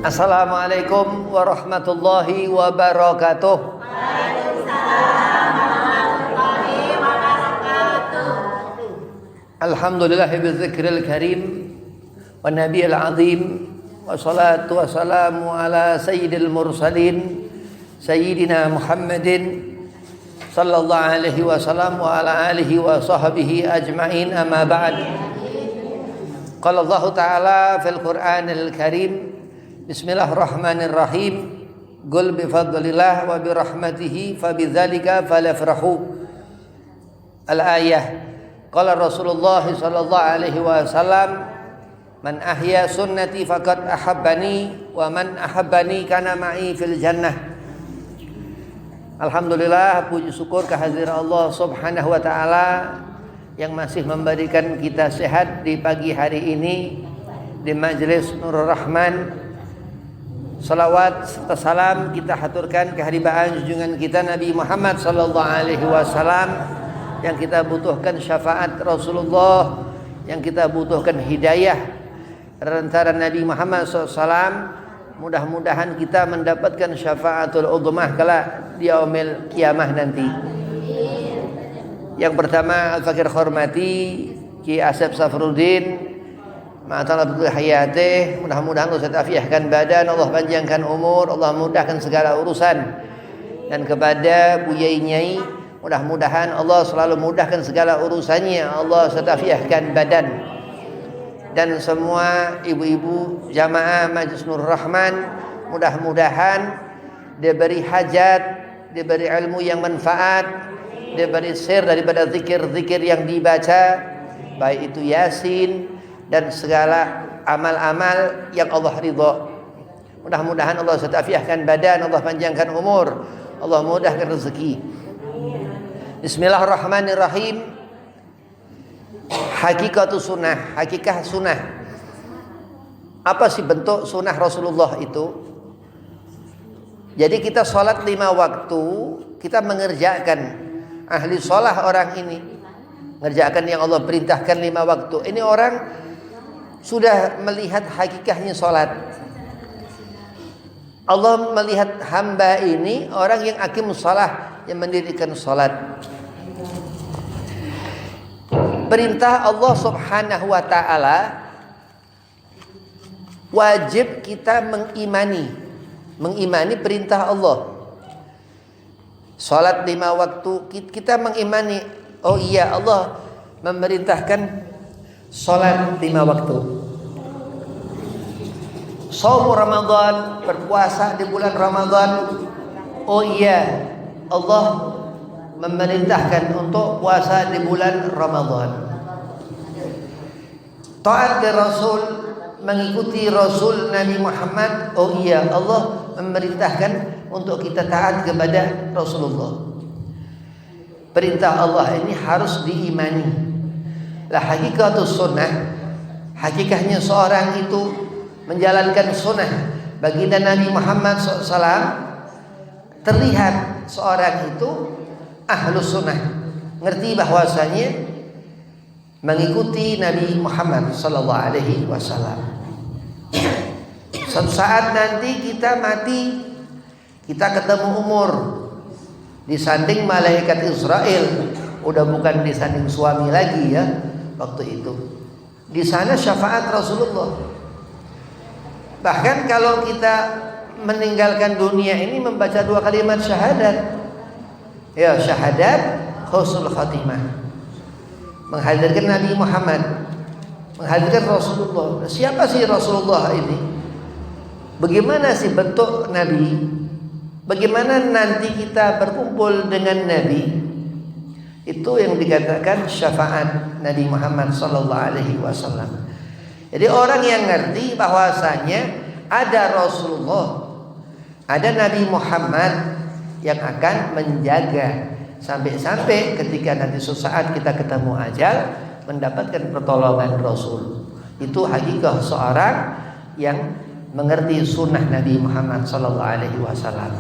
Assalamualaikum warahmatullahi wabarakatuh. Alhamdulillahi bidzikril karim wa nabiyil azim wa salatu wa salamu ala sayyidil mursalin sayyidina Muhammadin sallallahu alaihi wasallam wa ala alihi wa sahbihi ajma'in, amma ba'd. Qala Allah ta'ala fil Qur'anil Karim, bismillahirrahmanirrahim, qul bi fadlillah wa bi rahmatihi fabidzalika falyafrahu. Al-ayah. Qala Rasulullah sallallahu alaihi wasallam, man ahya sunnati faqad ahabbani wa man ahabbani kana ma'i fil jannah. Alhamdulillah, puji syukur kehadiran Allah Subhanahu wa taala yang masih memberikan kita sehat di pagi hari ini di Majelis Nurul Rahman. Salawat serta salam kita haturkan kehadiran junjungan kita Nabi Muhammad sallallahu alaihi wasallam, yang kita butuhkan syafaat Rasulullah, yang kita butuhkan hidayah antara Nabi Muhammad SAW. Mudah-mudahan kita mendapatkan syafaatul udhmah kala di yaumil kiamah nanti. Yang pertama, al-fakir hormati Ki Asep Safruddin ma'atalatul hayatih, mudah-mudahan Allah afiahkan badan, Allah panjangkan umur, Allah mudahkan segala urusan. Dan kepada Buya Nyai, mudah-mudahan Allah selalu mudahkan segala urusannya, Allah setafiahkan badan. Dan semua ibu-ibu jamaah Majelis Nurul Rahman, mudah-mudahan diberi hajat, diberi ilmu yang manfaat, diberi sir daripada zikir-zikir yang dibaca, baik itu Yasin dan segala amal-amal yang Allah ridha. Mudah-mudahan Allah setafiahkan badan, Allah panjangkan umur, Allah mudahkan rezeki. Bismillahirrahmanirrahim. Hakikatu sunnah, hakikah sunnah. Apa sih bentuk sunnah Rasulullah itu? Jadi kita sholat 5 waktu, kita mengerjakan. Ahli sholat orang ini mengerjakan yang Allah perintahkan 5 waktu. Ini orang sudah melihat hakikahnya sholat. Allah melihat hamba ini orang yang akim sholat, yang mendirikan sholat. Perintah Allah Subhanahu wa ta'ala wajib kita mengimani perintah Allah. Salat 5 waktu kita mengimani, oh iya Allah memerintahkan salat 5 waktu. Shaum Ramadan, berpuasa di bulan Ramadan, oh iya Allah memerintahkan untuk puasa di bulan Ramadan. Taat ke Rasul, mengikuti Rasul Nabi Muhammad, oh iya Allah memerintahkan untuk kita taat kepada Rasulullah. Perintah Allah ini harus diimani. Lah hakikatus sunnah, hakikahnya seorang itu menjalankan sunnah baginda Nabi Muhammad SAW, terlihat seorang itu ahlus sunnah, ngerti bahwasanya mengikuti Nabi Muhammad sallallahu alaihi wasallam. Suatu saat nanti kita mati, kita ketemu umur, disanding malaikat Israel, udah bukan disanding suami lagi ya waktu itu. Di sana syafaat Rasulullah. Bahkan kalau kita meninggalkan dunia ini membaca 2 kalimat syahadat, ya syahadat husnul khatimah, menghadirkan Nabi Muhammad, menghadirkan Rasulullah. Siapa sih Rasulullah ini? Bagaimana sih bentuk Nabi? Bagaimana nanti kita berkumpul dengan Nabi? Itu yang dikatakan syafaat Nabi Muhammad sallallahu alaihi wasallam. Jadi orang yang ngerti bahwasanya ada Rasulullah, ada Nabi Muhammad yang akan menjaga sampai-sampai ketika nanti suatu saat kita ketemu ajal, mendapatkan pertolongan Rasul. Itu hakikat seorang yang mengerti sunnah Nabi Muhammad sallallahu alaihi wasallam.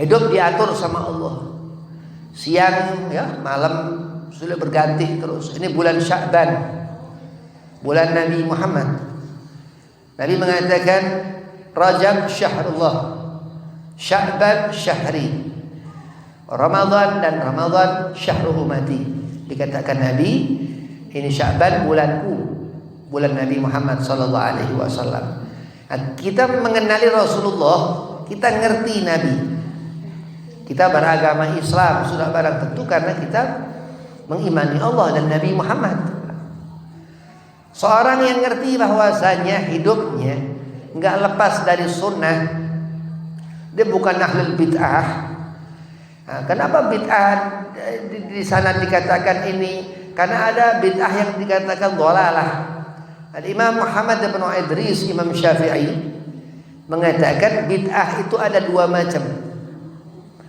Hidup diatur sama Allah. Siang ya, malam sudah berganti terus. Ini bulan Sya'ban, bulan Nabi Muhammad. Nabi mengatakan Rajab syahrullah, Sya'ban syahri, Ramadan dan Ramadan syahru umati. Dikatakan Nabi, ini Sya'ban bulanku, bulan Nabi Muhammad sallallahu alaihi wasallam. Kita mengenali Rasulullah, kita ngerti Nabi. Kita beragama Islam sudah barang tentu karena kita mengimani Allah dan Nabi Muhammad. Seorang yang ngerti bahwasanya hidupnya enggak lepas dari sunnah, dia bukan ahlul bid'ah. Nah, kenapa bid'ah di sana dikatakan ini? Karena ada bid'ah yang dikatakan dhalalah. Imam Muhammad bin Idris, Imam Syafi'i mengatakan bid'ah itu ada dua macam.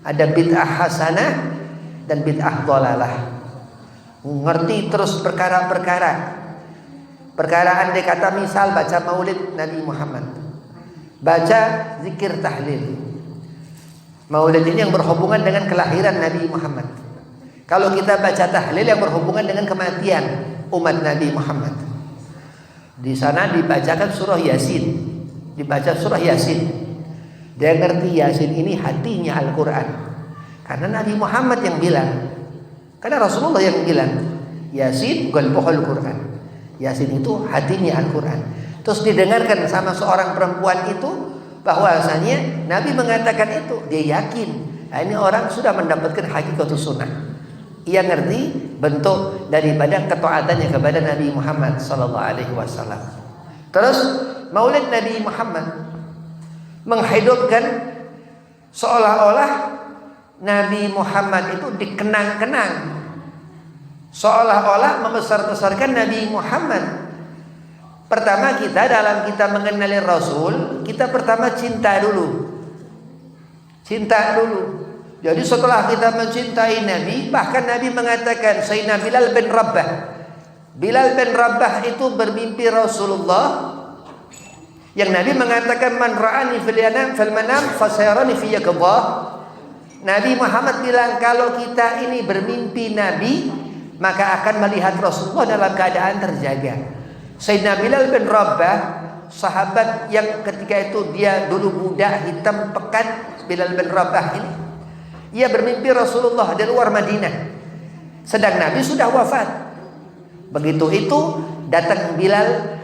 Ada bid'ah hasanah dan bid'ah dhalalah. Ngerti terus perkara-perkara. Perkara andai kata misal baca maulid Nabi Muhammad, baca zikir tahlil. Maulid ini yang berhubungan dengan kelahiran Nabi Muhammad. Kalau kita baca tahlil yang berhubungan dengan kematian umat Nabi Muhammad. Di sana dibacakan surah Yasin, dibaca surah Yasin. Dia ngerti Yasin ini hatinya Al-Quran. Karena Nabi Muhammad yang bilang, karena Rasulullah yang bilang, Yasin bukan pohon Quran. Yasin itu hatinya Al-Quran. Terus didengarkan sama seorang perempuan itu bahwasanya Nabi mengatakan itu, dia yakin. Nah, ini orang sudah mendapatkan hakikatus sunnah. Ia ngerti bentuk daripada ketaatannya kepada Nabi Muhammad sallallahu alaihi wasallam. Terus Maulid Nabi Muhammad menghidupkan seolah-olah Nabi Muhammad itu dikenang-kenang, seolah-olah membesar-besarkan Nabi Muhammad. Pertama kita dalam kita mengenali Rasul, kita pertama cinta dulu. Cinta dulu. Jadi setelah kita mencintai Nabi, bahkan Nabi mengatakan Sayyidina Bilal bin Rabah. Bilal bin Rabah itu bermimpi Rasulullah. Yang Nabi mengatakan man ra'ani fil manam fasayarani fi yaqdhah. Nabi Muhammad bilang kalau kita ini bermimpi Nabi, maka akan melihat Rasulullah dalam keadaan terjaga. Sayyidina Bilal bin Rabah, sahabat yang ketika itu dia dulu budak hitam pekat, Bilal bin Rabah ini, ia bermimpi Rasulullah di luar Madinah, sedang Nabi sudah wafat. Begitu itu datang Bilal,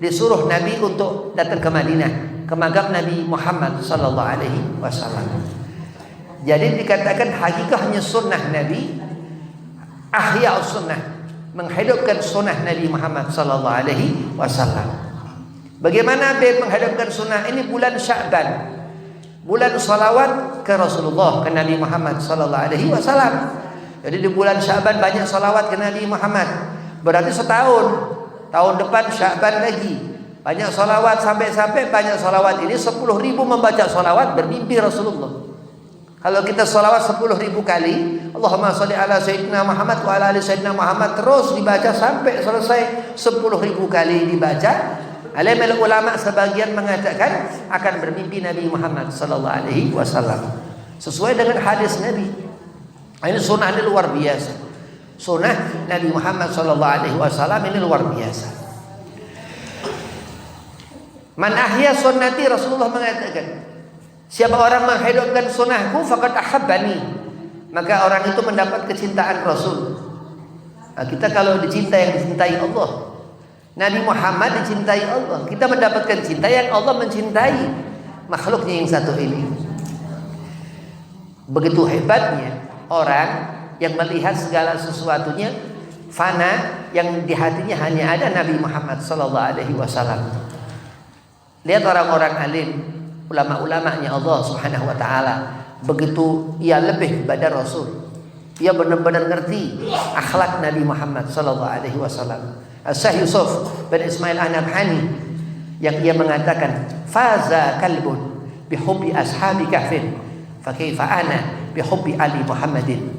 disuruh Nabi untuk datang ke Madinah, ke makam Nabi Muhammad sallallahu alaihi wasallam. Jadi dikatakan hakikatnya sunnah Nabi, ahya sunnah, menghidupkan sunnah Nabi Muhammad sallallahu alaihi wasallam. Bagaimana menghidupkan sunnah? Ini bulan Sya'ban, bulan salawat ke Rasulullah, ke Nabi Muhammad sallallahu alaihi wasallam. Jadi di bulan Sya'ban banyak salawat ke Nabi Muhammad. Berarti setahun, tahun depan Sya'ban lagi banyak salawat, sampai banyak salawat ini 10.000 membaca salawat bermimpi Rasulullah. Kalau kita salawat 10.000 kali, Allahumma sholli ala Sayyidina Muhammad wa ala ali Sayyidina Muhammad, terus dibaca sampai selesai 10.000 kali dibaca. Alimul ulama sebagian mengatakan akan bermimpi Nabi Muhammad sallallahu alaihi wasallam sesuai dengan hadis Nabi. Ini sunnah ini luar biasa. Sunnah Nabi Muhammad sallallahu alaihi wasallam ini luar biasa. Man ahya sunnati, Rasulullah mengatakan, siapa orang menghidupkan sunnahku faqad ahabbani, maka orang itu mendapat kecintaan Rasul. Nah, kita kalau dicintai yang dicintai Allah, Nabi Muhammad dicintai Allah, kita mendapatkan cinta yang Allah mencintai makhluknya yang satu ini. Begitu hebatnya orang yang melihat segala sesuatunya fana, yang di hatinya hanya ada Nabi Muhammad sallallahu alaihi wasallam. Lihat orang-orang alim, ulama-ulamanya Allah Subhanahu wa taala, begitu ia lebih kepada Rasul. Ia benar-benar ngerti akhlak Nabi Muhammad sallallahu alaihi wasallam. Syekh Yusuf bin Ismail An-Nabhani yang ia mengatakan faza kalbun bihubbi ashabi kahfin fa kaifa ana bihubbi ali Muhammadin.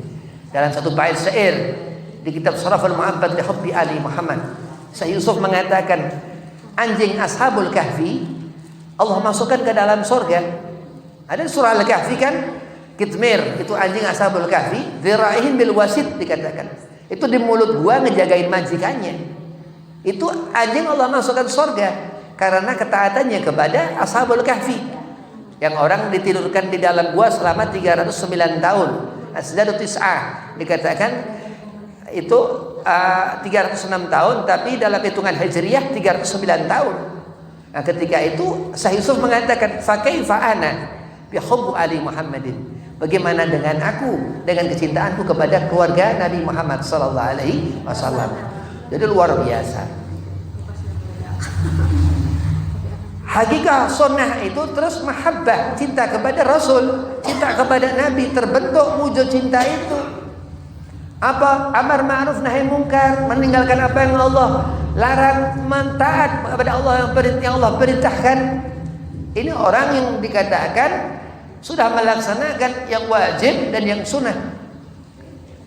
Dalam satu bait syair di kitab Saraful Mu'abbad li hubbi ali Muhammad, Syekh Yusuf mengatakan anjing ashabul kahfi Allah masukkan ke dalam surga. Ada surah Al-Kahfi kan, Kitmir itu anjing ashabul kahfi, dzira'ihim bil wasit dikatakan. Itu di mulut gua ngejagain majikannya. Itu anjing Allah masukkan surga. karena ketaatannya kepada Ashabul Kahfi, yang orang ditidurkan di dalam gua selama 309 tahun. Asdadu tis'ah dikatakan itu 306 tahun, tapi dalam hitungan Hijriyah 309 tahun. Nah, ketika itu Syekh Yusuf mengatakan, fa kaifa ana bi hubbi ali Muhammadin, bagaimana dengan aku, dengan kecintaanku kepada keluarga Nabi Muhammad sallallahu alaihi wasallam. Jadi luar biasa. Hakikat sunnah itu terus mahabbah, cinta kepada Rasul, cinta kepada Nabi, terbentuk wujud cinta itu. Apa? Amar ma'ruf nahi mungkar, meninggalkan apa yang Allah larang, mentaat kepada Allah yang Allah perintahkan. Ini orang yang dikatakan sudah melaksanakan yang wajib dan yang sunnah.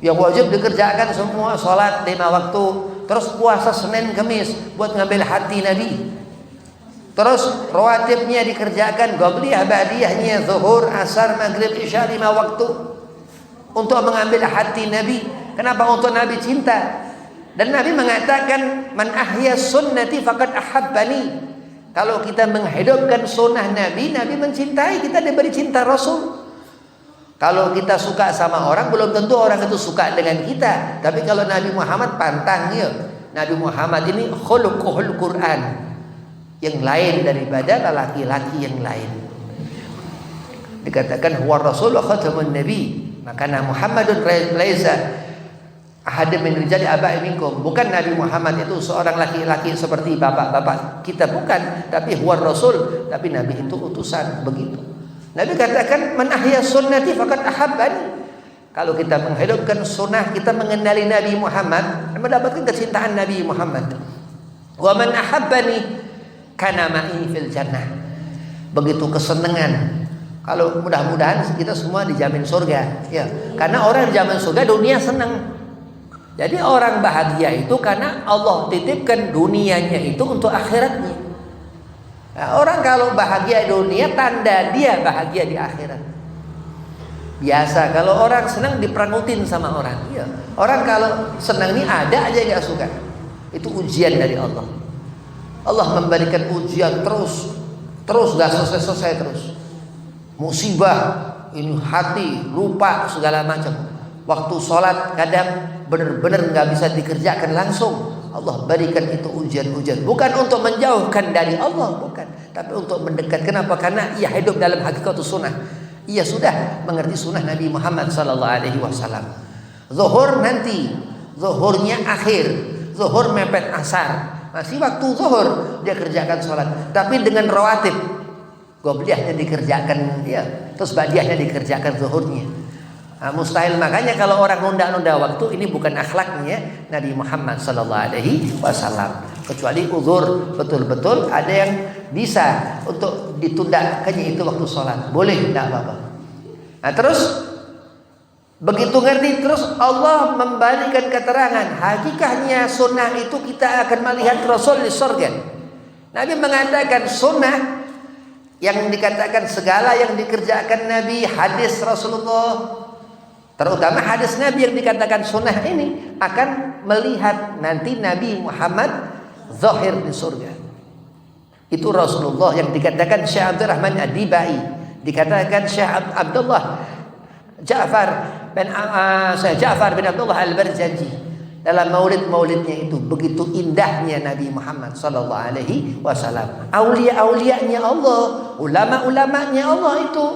Yang wajib dikerjakan semua, sholat 5 waktu, terus puasa Senin Kamis buat ngambil hati Nabi. Terus rawatibnya dikerjakan, qabliyah ba'diyahnya, zuhur, asar, maghrib, isya 5 waktu untuk mengambil hati Nabi. Kenapa? Untuk Nabi cinta. Dan Nabi mengatakan, man ahya sunnati faqad ahabbani. Kalau kita menghidupkan sunnah Nabi, Nabi mencintai kita, diberi cinta Rasul. Kalau kita suka sama orang, belum tentu orang itu suka dengan kita. Tapi kalau Nabi Muhammad pantang ya. Nabi Muhammad ini khuluquhul Quran, yang lain daripada laki-laki yang lain. Dikatakan huwa rasul khatamun nabi, maka Muhammadun laisa ahadun min rijali aba'i minkum. Bukan Nabi Muhammad itu seorang laki-laki seperti bapak-bapak kita, bukan, tapi huwa rasul, tapi Nabi itu utusan, begitu. Nabi katakan, man ahya sunnati faqad ahabbani. Kalau kita menghidupkan sunnah, kita mengenali Nabi Muhammad, mendapatkan kecintaan Nabi Muhammad. Wa man ahabbani kana ma'i fil jannah. Begitu kesenangan. Kalau mudah-mudahan kita semua dijamin surga, ya. Karena orang di zaman surga dunia senang. Jadi orang bahagia itu karena Allah titipkan dunianya itu untuk akhiratnya. Nah, orang kalau bahagia di dunia, tanda dia bahagia di akhirat. Biasa kalau orang senang diperangutin sama orang. Ya. Orang kalau senang ini ada aja nggak suka. Itu ujian dari Allah. Allah memberikan ujian terus nggak selesai terus. Musibah, ini hati lupa segala macam. Waktu sholat kadang benar-benar nggak bisa dikerjakan langsung. Allah berikan itu ujian-ujian, bukan untuk menjauhkan dari Allah, bukan, tapi untuk mendekat. Kenapa? Karena ia hidup dalam hakikat sunnah. Ia sudah mengerti sunnah Nabi Muhammad sallallahu alaihi wasallam. Zuhur nanti, zuhurnya akhir, zuhur mepet asar. Masih waktu zuhur dia kerjakan sholat, tapi dengan rawatib, qobliyahnya dikerjakan, ya, terus ba'diyahnya dikerjakan zuhurnya. Nah, mustahil. Makanya kalau orang nunda-nunda waktu, ini bukan akhlaknya Nabi Muhammad sallallahu alaihi wasallam. Kecuali uzur betul-betul ada yang bisa untuk ditundakannya itu waktu sholat, boleh, tidak apa-apa. Nah, terus begitu ngerti, terus Allah memberikan keterangan hakikatnya sunnah itu kita akan melihat Rasul di surga. Nabi mengatakan sunnah yang dikatakan segala yang dikerjakan Nabi, hadis Rasulullah, terutama hadis Nabi yang dikatakan sunnah ini, akan melihat nanti Nabi Muhammad zahir di surga. Itu Rasulullah yang dikatakan Syekh Abdul Rahman Ad-Dibai, dikatakan Syekh Abdullah Ja'far bin Abdullah Al-Barjanji dalam maulid-maulidnya itu. Begitu indahnya Nabi Muhammad sallallahu alaihi wasallam. Aulia-aulianya Allah, ulama-ulamanya Allah itu.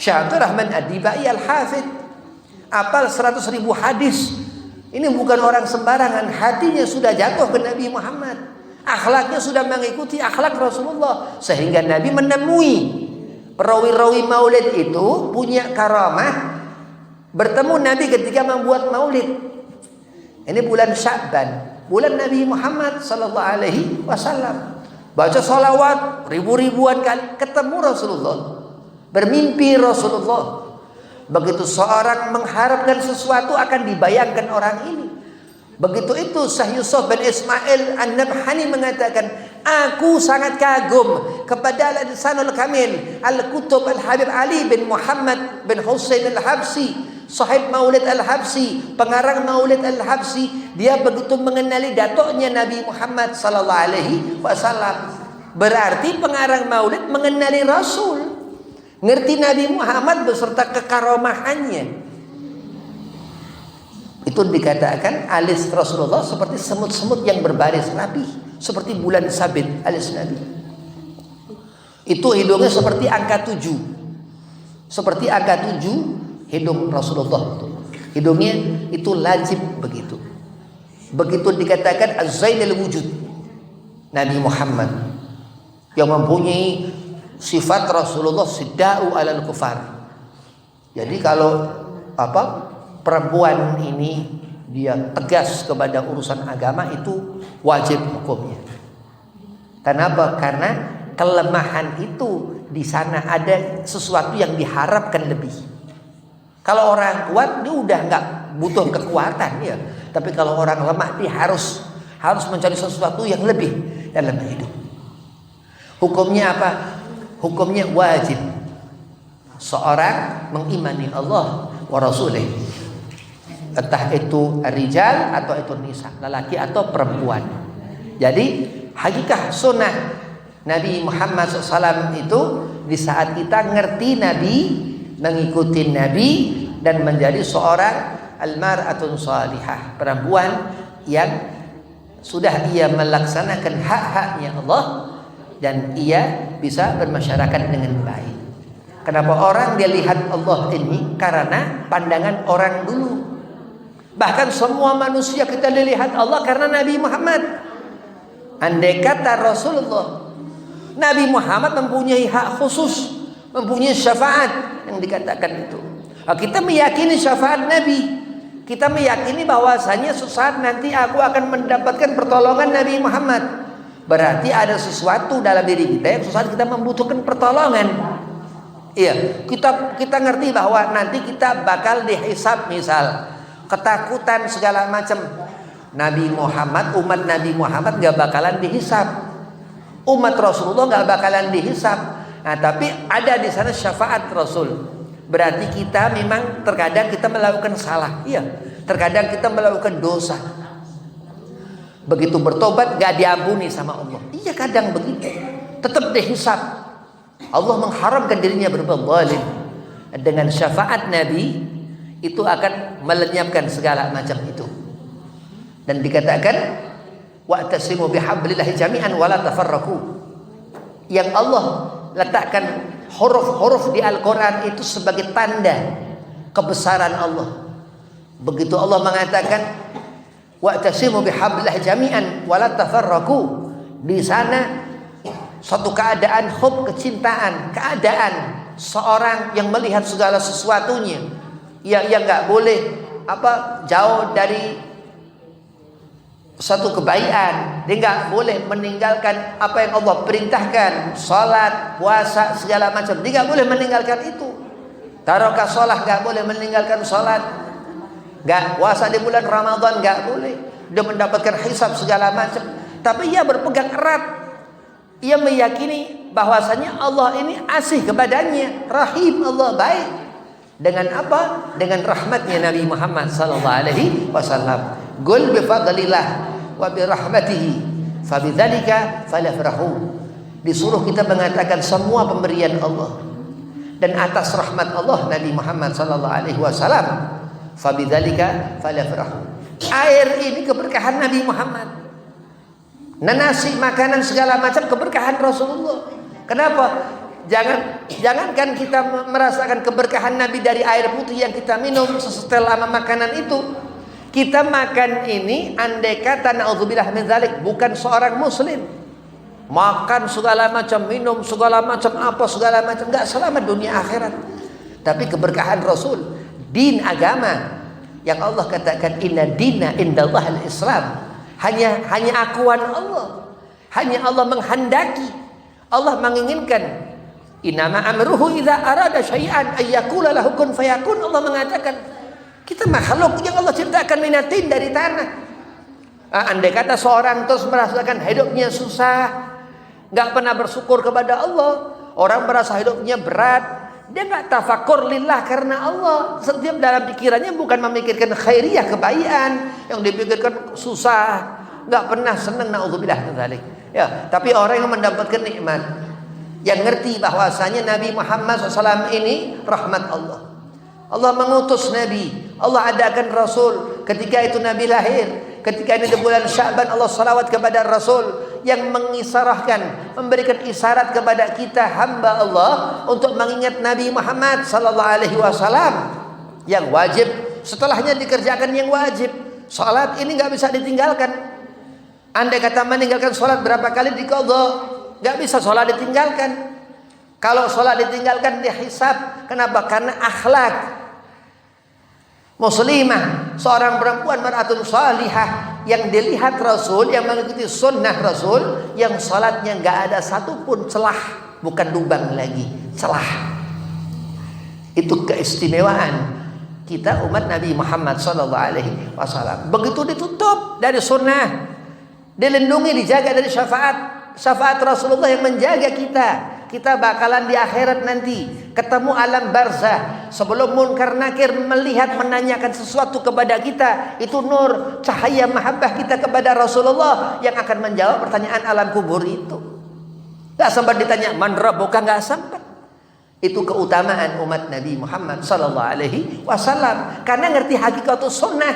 Syekh Abdul Rahman Ad-Dibai Al-Hafidh, apal 100.000 hadis. Ini bukan orang sembarangan, hatinya sudah jatuh ke Nabi Muhammad. Akhlaknya sudah mengikuti akhlak Rasulullah, sehingga Nabi menemui perawi-rawi maulid itu punya karamah bertemu Nabi ketika membuat maulid. Ini bulan Sya'ban, bulan Nabi Muhammad sallallahu alaihi wasallam. Baca salawat ribu-ribuan kali, ketemu Rasulullah, bermimpi Rasulullah. Begitu seorang mengharapkan sesuatu, akan dibayangkan orang ini. Begitu itu Syekh Yusuf bin Ismail An-Nabhani mengatakan, aku sangat kagum kepada Al-Insanul Kamil Al-Kutub Al-Habib Ali bin Muhammad bin Husain Al-Habsi, sahib Maulid Al-Habsi, pengarang Maulid Al-Habsi. Dia begitu mengenali datuknya Nabi Muhammad sallallahu alaihi wasallam. Berarti pengarang maulid mengenali Rasul, ngerti Nabi Muhammad beserta kekaromahannya. Itu dikatakan alis Rasulullah seperti semut-semut yang berbaris rapi, seperti bulan sabit alis Nabi. Itu hidungnya seperti angka 7. Seperti angka 7 hidung Rasulullah. Hidungnya itu lajib begitu. Begitu dikatakan az-zainul wujud Nabi Muhammad yang mempunyai sifat Rasulullah sidda'u alal kufar. Jadi kalau perempuan ini dia tegas kepada urusan agama itu wajib hukumnya. Kenapa? Karena kelemahan itu di sana ada sesuatu yang diharapkan lebih. Kalau orang kuat dia udah nggak butuh kekuatan ya. Tapi kalau orang lemah dia harus mencari sesuatu yang lebih dalam hidup. Hukumnya apa? Hukumnya wajib. Seorang mengimani Allah wa rasulih. Entah itu rijal atau itu nisa, lelaki atau perempuan. Jadi hakikat sunnah Nabi Muhammad SAW itu di saat kita ngerti Nabi, mengikuti Nabi dan menjadi seorang almar'atun salihah, perempuan yang sudah ia melaksanakan hak-haknya Allah dan ia bisa bermasyarakat dengan baik. Kenapa orang dia lihat Allah ini? Karena pandangan orang dulu. Bahkan semua manusia kita dilihat Allah karena Nabi Muhammad. Andai kata Rasulullah, Nabi Muhammad mempunyai hak khusus, mempunyai syafaat yang dikatakan itu. Kita meyakini syafaat Nabi. Kita meyakini bahwasanya sesaat nanti aku akan mendapatkan pertolongan Nabi Muhammad. Berarti ada sesuatu dalam diri kita yang sesaat kita membutuhkan pertolongan. Iya, kita ngerti bahwa nanti kita bakal dihisab, misal ketakutan segala macam. Nabi Muhammad, umat Nabi Muhammad gak bakalan dihisab. Umat Rasulullah gak bakalan dihisab. Nah, tapi ada di sana syafaat Rasul. Berarti kita memang terkadang kita melakukan salah. Iya, terkadang kita melakukan dosa. Begitu bertobat gak diampuni sama Allah. Iya, kadang begitu. Tetap dihisab. Allah mengharamkan dirinya berbuat zalim. Dengan syafaat Nabi itu akan melenyapkan segala macam itu. Dan dikatakan wa'tasimu bihablillahi jami'an wa la tafarraqu. Yang Allah letakkan huruf-huruf di Al-Quran itu sebagai tanda kebesaran Allah. Begitu Allah mengatakan wa'tasimu bihablillahi jami'an wa la tafarraqu, di sana suatu keadaan hub, kecintaan, keadaan seorang yang melihat segala sesuatunya yang nggak boleh jauh dari satu kebaikan. Dia nggak boleh meninggalkan apa yang Allah perintahkan, salat, puasa, segala macam. Dia nggak boleh meninggalkan itu. Taraka sholat, nggak boleh meninggalkan salat. Nggak puasa di bulan Ramadan, nggak boleh. Dia mendapatkan hisab segala macam. Tapi ia berpegang erat. Ia meyakini bahwasanya Allah ini asih kepadanya, rahim, Allah baik. Dengan apa? Dengan rahmatnya Nabi Muhammad sallallahu alaihi wasallam. Qul bi fadlillah wa bi rahmatihi fabidzalika falyafrahu. Disuruh kita mengatakan semua pemberian Allah dan atas rahmat Allah Nabi Muhammad sallallahu alaihi wasallam, fabidzalika falyafrahu. Air ini keberkahan Nabi Muhammad. Nasi, makanan segala macam keberkahan Rasulullah. Kenapa? Jangankan kita merasakan keberkahan Nabi dari air putih yang kita minum setelah makanan itu. Kita makan ini andai kata naudzubillah min dzalik bukan seorang muslim, makan segala macam, minum segala macam, apa segala macam, enggak selamat dunia akhirat. Tapi keberkahan Rasul, din agama yang Allah katakan inna dina indallahil Islam, hanya akuan Allah, hanya Allah menghendaki, Allah menginginkan. Innama amruhu idza arada syai'an ayyakula lahu kun fayakun. Allah mengatakan kita makhluk yang Allah ciptakan minatin dari tanah. Andai kata seorang terus merasakan hidupnya susah, nggak pernah bersyukur kepada Allah, orang merasa hidupnya berat, dia nggak tafakur lillah karena Allah. Setiap dalam pikirannya bukan memikirkan khairiyah, kebaikan, yang dipikirkan susah, nggak pernah senang, naudzubillah min dzalik. Ya, tapi orang yang mendapatkan nikmat, yang ngerti bahwasanya Nabi Muhammad SAW ini rahmat Allah. Allah mengutus Nabi, Allah adakan Rasul. Ketika itu Nabi lahir, ketika ini di bulan Sya'ban, Allah salawat kepada Rasul yang mengisarahkan, memberikan isyarat kepada kita hamba Allah untuk mengingat Nabi Muhammad SAW yang wajib. Setelahnya dikerjakan yang wajib. Salat ini nggak bisa ditinggalkan. Andai kata meninggalkan salat berapa kali diqadha, nggak bisa salat ditinggalkan. Kalau salat ditinggalkan dihisab. Kenapa? Karena akhlak muslimah, seorang perempuan mar'atun salihah yang dilihat Rasul, yang mengikuti sunnah Rasul, yang salatnya nggak ada satupun celah, bukan lubang lagi, celah. Itu keistimewaan kita umat Nabi Muhammad SAW. Begitu ditutup dari sunnah, dilindungi, dijaga dari syafaat Rasulullah yang menjaga kita. Kita bakalan di akhirat nanti ketemu alam barzah. Sebelum munkar nakir melihat, menanyakan sesuatu kepada kita, itu nur, cahaya mahabbah kita kepada Rasulullah yang akan menjawab pertanyaan alam kubur itu. Gak sempat ditanya man rabbuka, gak sempat. Itu keutamaan umat Nabi Muhammad SAW, karena ngerti hakikat sunnah,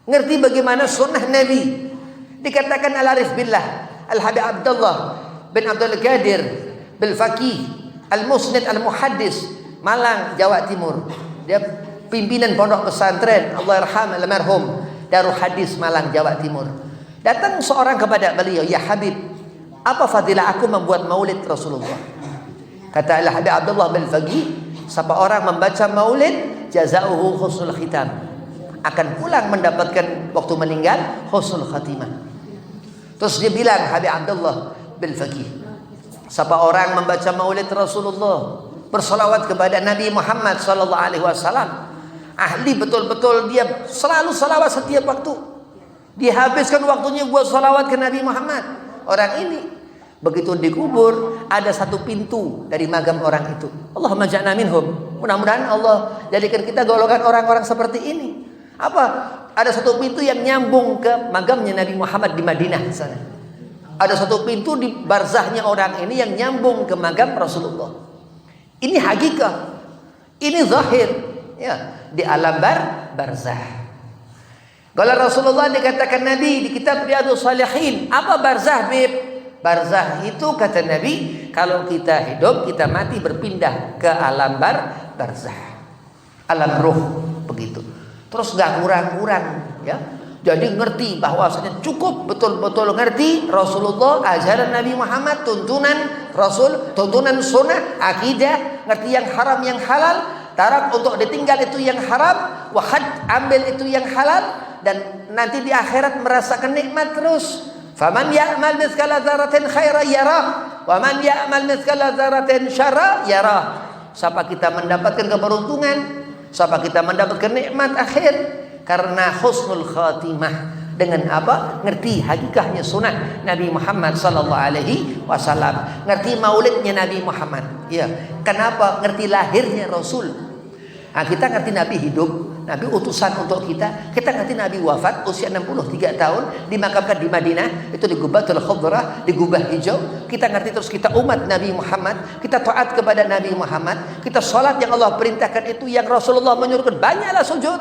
ngerti bagaimana sunnah Nabi. Dikatakan al-arif billah Al-Habib Abdullah bin Abdul Qadir bil Faqih Al-Musnid Al-Muhaddis, Malang, Jawa Timur. Dia pimpinan pondok pesantren Allahyarham almarhum Darul Hadis Malang, Jawa Timur. Datang seorang kepada beliau, ya Habib, apa fadilah aku membuat maulid Rasulullah? Kata Al-Habib Abdullah bin Faqih, siapa orang membaca maulid jazauhu husnul khitam, akan pulang mendapatkan waktu meninggal husnul khatimah. Terus dia bilang, Habib Abdullah bin Faqih, siapa orang membaca maulid Rasulullah, bersalawat kepada Nabi Muhammad SAW, ahli betul-betul, dia selalu salawat setiap waktu, dihabiskan waktunya buat salawat ke Nabi Muhammad. Orang ini begitu dikubur, ada satu pintu dari magam orang itu. Allahumma ja'alna minhum. Mudah-mudahan Allah jadikan kita golongan orang-orang seperti ini. Apa? Ada satu pintu yang nyambung ke magamnya Nabi Muhammad di Madinah sana. Ada satu pintu di barzahnya orang ini yang nyambung ke magam Rasulullah. Ini hakikat. Ini zahir, ya, di alam barzah. Kalau Rasulullah dikatakan Nabi di kitab Riyadhus Shalihin, apa barzah, Bib? Barzah itu kata Nabi, kalau kita hidup, kita mati, berpindah ke alam barzah, alam ruh, begitu. Terus gak kurang-kurang, ya. Jadi ngerti bahwasanya cukup betul-betul ngerti Rasulullah, ajaran Nabi Muhammad, tuntunan Rasul, tuntunan sunnah, akidah, ngerti yang haram yang halal, tarak untuk ditinggal itu yang haram, wahad ambil itu yang halal, dan nanti di akhirat merasakan nikmat terus. Faman ya'mal mithqala dzarratin khairan yarah, wa man ya'mal mithqala dzarratin syarra yarah. Siapa kita mendapatkan keberuntungan, siapa kita mendapatkan nikmat akhir, karena husnul khatimah. Dengan apa? Ngerti hakikatnya sunnah Nabi Muhammad SAW, ngerti maulidnya Nabi Muhammad. Ya, kenapa? Ngerti lahirnya Rasul. Nah, kita ngerti Nabi hidup, Nabi utusan untuk kita. Kita ngerti Nabi wafat usia 63 tahun, dimakamkan di Madinah, itu di Gubatul Khudrah, di gubah hijau. Kita ngerti terus kita umat Nabi Muhammad, kita taat kepada Nabi Muhammad, kita sholat yang Allah perintahkan itu, yang Rasulullah menyuruhkan banyaklah sujud.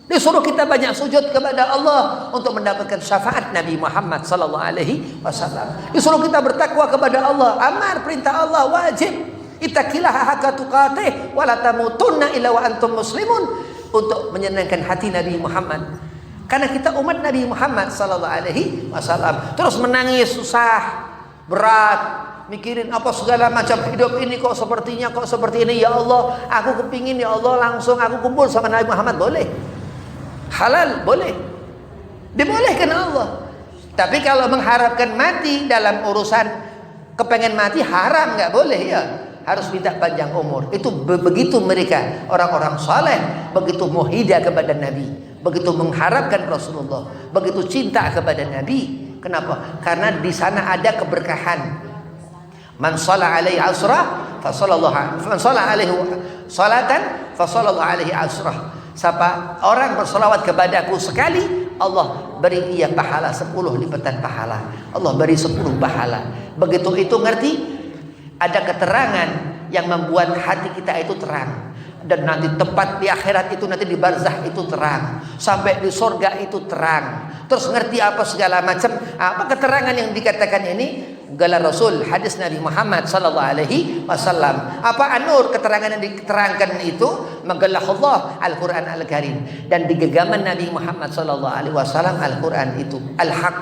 Disuruh kita banyak sujud kepada Allah untuk mendapatkan syafaat Nabi Muhammad SAW. Disuruh kita bertakwa kepada Allah, amar perintah Allah wajib. Ittaqillaha haqqa tuqatih wa la tamutunna illa wa antum muslimun, untuk menyenangkan hati Nabi Muhammad. Karena kita umat Nabi Muhammad SAW. Terus menangis susah, berat, mikirin apa segala macam, hidup ini kok sepertinya kok seperti ini, ya Allah, aku kepingin ya Allah langsung aku kumpul sama Nabi Muhammad. Boleh, halal, boleh, dibolehkan Allah. Tapi kalau mengharapkan mati dalam urusan kepengen mati, haram, nggak boleh, ya. Harus minta panjang umur. Itu begitu mereka orang-orang saleh, begitu muhidah kepada Nabi, begitu mengharapkan Rasulullah, begitu cinta kepada Nabi. Kenapa? Karena di sana ada keberkahan. Man shalla alaihi asrah fa sallallahu, man shalla alaihi salatan fa sallallahu alaihi asrah. Siapa orang bersolawat kepadaku sekali, Allah beri ia pahala 10 lipatan pahala. Allah beri 10 pahala. Begitu itu ngerti? Ada keterangan yang membuat hati kita itu terang. Dan nanti tempat di akhirat itu, nanti di barzah itu terang, sampai di surga itu terang. Terus ngerti apa segala macam. Apa keterangan yang dikatakan ini? Gala Rasul, hadis Nabi Muhammad sallallahu alaihi wasallam. Apa anur keterangan yang diterangkan itu? Menggalah Allah Al-Qur'an Al-Karim, dan di genggaman Nabi Muhammad sallallahu alaihi wasallam Al-Qur'an itu al-haq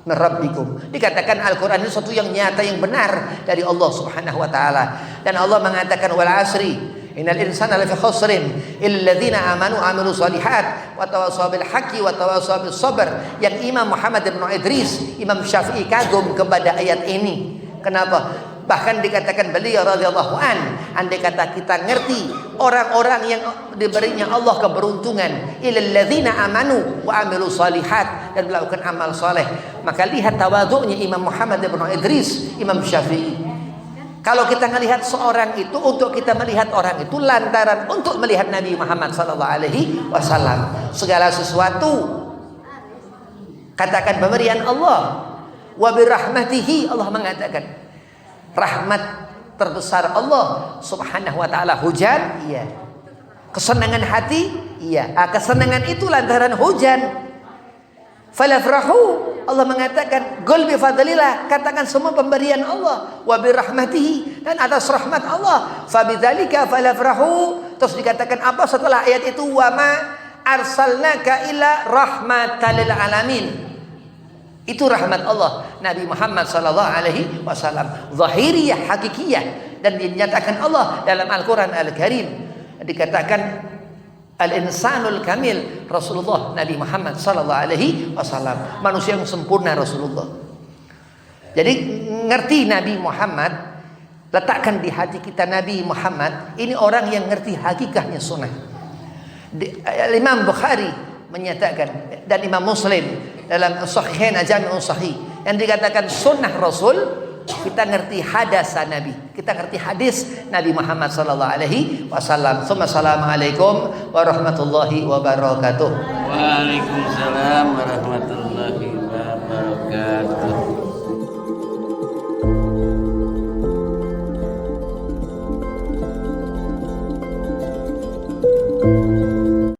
min rabbikum. Dikatakan Al-Qur'an itu sesuatu yang nyata, yang benar dari Allah Subhanahu wa taala. Dan Allah mengatakan wal asri innal insana lafi khusrin illadzina amanu amilu shalihat wa tawassaw bil haqqi wa tawassaw bis sabr. Yang Imam Muhammad bin Idris, Imam Syafi'i kagum kepada ayat ini. Kenapa? Bahkan dikatakan beliau radhiyallahu andai kata kita ngerti orang-orang yang diberinya Allah keberuntungan, illal ladzina amanu wa amilu shalihat, dan melakukan amal soleh, maka lihat tawadhu'nya Imam Muhammad bin Idris, Imam Syafi'i. Kalau kita melihat seorang itu, untuk kita melihat orang itu lantaran untuk melihat Nabi Muhammad sallallahu alaihi wasallam. Segala sesuatu, katakan pemberian Allah. Wa birahmatihi, Allah mengatakan rahmat terbesar Allah Subhanahu wa taala hujan, iya. Kesenangan hati, iya. Kesenangan itu lantaran hujan. Falafrahu, Allah mengatakan qul bi fadlillah, katakan semua pemberian Allah, wa bi rahmatihi, dan atas rahmat Allah, fa bidzalika falafrahu. Terus dikatakan apa setelah ayat itu? Wa ma arsalnaka illa rahmatan lil alamin. Itu rahmat Allah Nabi Muhammad sallallahu alaihi wasallam, zahiriyah, hakikiyah, dan dinyatakan Allah dalam Al-Qur'an Al-Karim. Dikatakan al-insanul kamil Rasulullah Nabi Muhammad sallallahu alaihi wasallam, manusia yang sempurna Rasulullah. Jadi ngerti Nabi Muhammad, letakkan di hati kita Nabi Muhammad ini orang yang ngerti hakikahnya sunnah. Imam Bukhari menyatakan dan Imam Muslim dalam Sahihain Jami'un Sahih yang dikatakan sunnah Rasul, kita ngerti hadasa Nabi, kita ngerti hadis Nabi Muhammad sallallahu alaihi wasallam. Assalamualaikum warahmatullahi wabarakatuh. Waalaikumsalam warahmatullahi wabarakatuh.